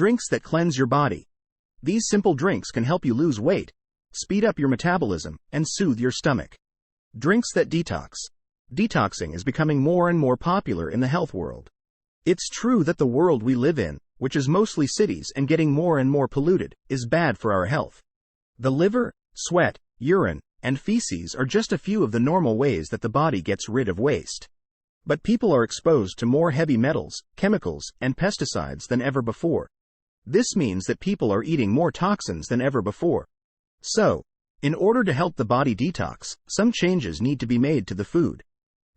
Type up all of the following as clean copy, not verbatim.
Drinks that cleanse your body. These simple drinks can help you lose weight, speed up your metabolism, and soothe your stomach. Drinks that detox. Detoxing is becoming more and more popular in the health world. It's true that the world we live in, which is mostly cities and getting more and more polluted, is bad for our health. The liver, sweat, urine, and feces are just a few of the normal ways that the body gets rid of waste. But people are exposed to more heavy metals, chemicals, and pesticides than ever before. This means that people are eating more toxins than ever before. So, in order to help the body detox, some changes need to be made to the food.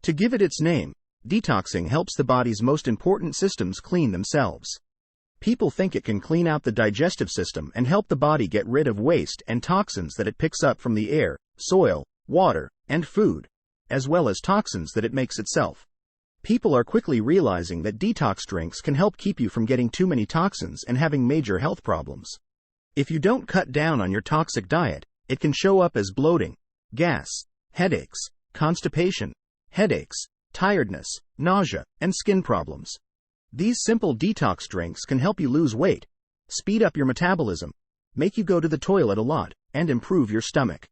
To give it its name, detoxing helps the body's most important systems clean themselves. People think it can clean out the digestive system and help the body get rid of waste and toxins that it picks up from the air, soil, water, and food, as well as toxins that it makes itself. People are quickly realizing that detox drinks can help keep you from getting too many toxins and having major health problems. If you don't cut down on your toxic diet, it can show up as bloating, gas, headaches, constipation, headaches, tiredness, nausea, and skin problems. These simple detox drinks can help you lose weight, speed up your metabolism, make you go to the toilet a lot, and improve your stomach.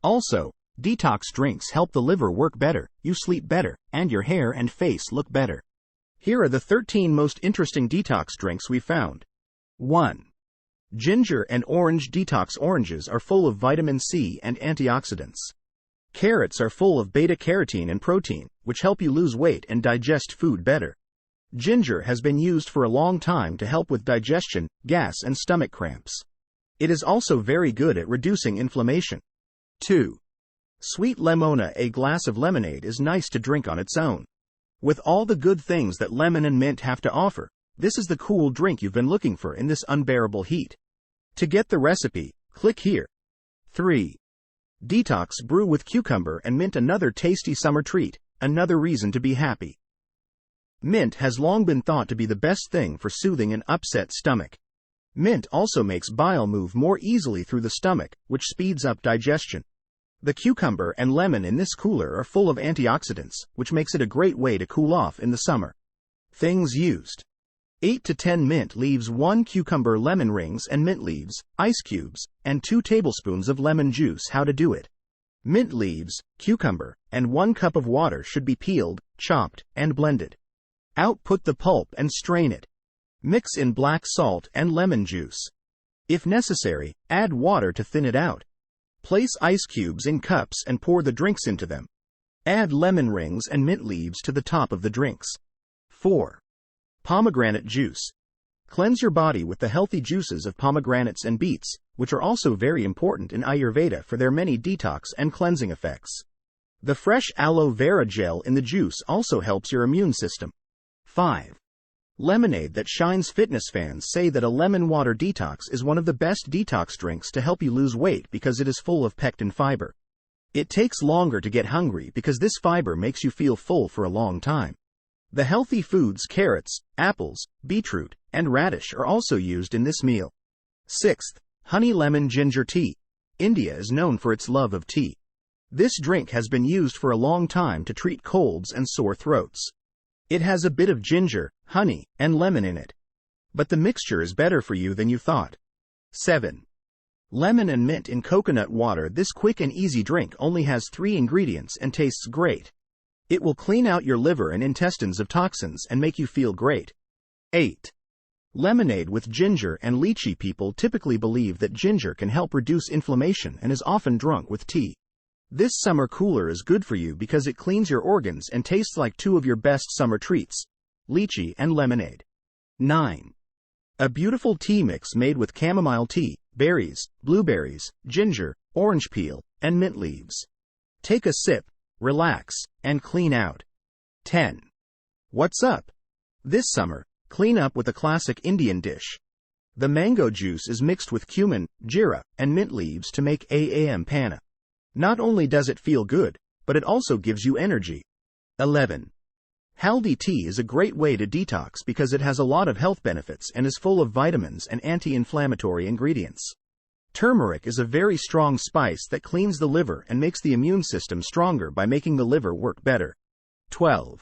Also, detox drinks help the liver work better, you sleep better, and your hair and face look better. Here are the 13 most interesting detox drinks we found. 1. Ginger and orange detox. Oranges are full of vitamin C and antioxidants. Carrots are full of beta-carotene and protein, which help you lose weight and digest food better. Ginger has been used for a long time to help with digestion, gas, and stomach cramps. It is also very good at reducing inflammation. 2. Sweet lemonade. A glass of lemonade is nice to drink on its own. With all the good things that lemon and mint have to offer, this is the cool drink you've been looking for in this unbearable heat. To get the recipe, click here. 3. Detox brew with cucumber and mint. Another tasty summer treat, another reason to be happy. Mint has long been thought to be the best thing for soothing an upset stomach. Mint also makes bile move more easily through the stomach, which speeds up digestion. The cucumber and lemon in this cooler are full of antioxidants, which makes it a great way to cool off in the summer. Things used: 8 to 10 mint leaves, 1 cucumber, lemon rings and mint leaves, ice cubes, and 2 tablespoons of lemon juice. How to do it: mint leaves, cucumber, and 1 cup of water should be peeled, chopped, and blended. Put the pulp and strain it. Mix in black salt and lemon juice. If necessary, add water to thin it out. Place ice cubes in cups and pour the drinks into them. Add lemon rings and mint leaves to the top of the drinks. 4. Pomegranate juice. Cleanse your body with the healthy juices of pomegranates and beets, which are also very important in Ayurveda for their many detox and cleansing effects. The fresh aloe vera gel in the juice also helps your immune system. 5. Lemonade that shines. Fitness fans say that a lemon water detox is one of the best detox drinks to help you lose weight because it is full of pectin fiber. It takes longer to get hungry because this fiber makes you feel full for a long time. The healthy foods carrots, apples, beetroot, and radish are also used in this meal. 6th. Honey lemon ginger tea. India is known for its love of tea. This drink has been used for a long time to treat colds and sore throats. It has a bit of ginger, honey, and lemon in it. But the mixture is better for you than you thought. 7. Lemon and mint in coconut water. This quick and easy drink only has 3 ingredients and tastes great. It will clean out your liver and intestines of toxins and make you feel great. 8. Lemonade with ginger and lychee. People typically believe that ginger can help reduce inflammation and is often drunk with tea. This summer cooler is good for you because it cleans your organs and tastes like 2 of your best summer treats: lychee and lemonade. 9. A beautiful tea mix made with chamomile tea, berries, blueberries, ginger, orange peel, and mint leaves. Take a sip, relax, and clean out. 10. What's up? This summer, clean up with a classic Indian dish. The mango juice is mixed with cumin, jeera, and mint leaves to make aam panna. Not only does it feel good, but it also gives you energy. 11. Haldi tea is a great way to detox because it has a lot of health benefits and is full of vitamins and anti-inflammatory ingredients. Turmeric is a very strong spice that cleans the liver and makes the immune system stronger by making the liver work better. 12.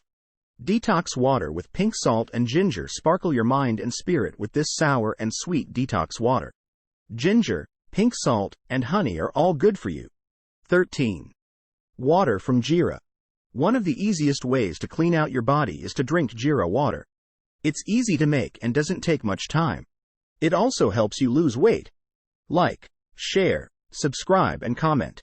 Detox water with pink salt and ginger. Sparkle your mind and spirit with this sour and sweet detox water. Ginger, pink salt, and honey are all good for you. 13. Water from jeera. One of the easiest ways to clean out your body is to drink jeera water. It's easy to make and doesn't take much time. It also helps you lose weight. Like, share, subscribe, and comment.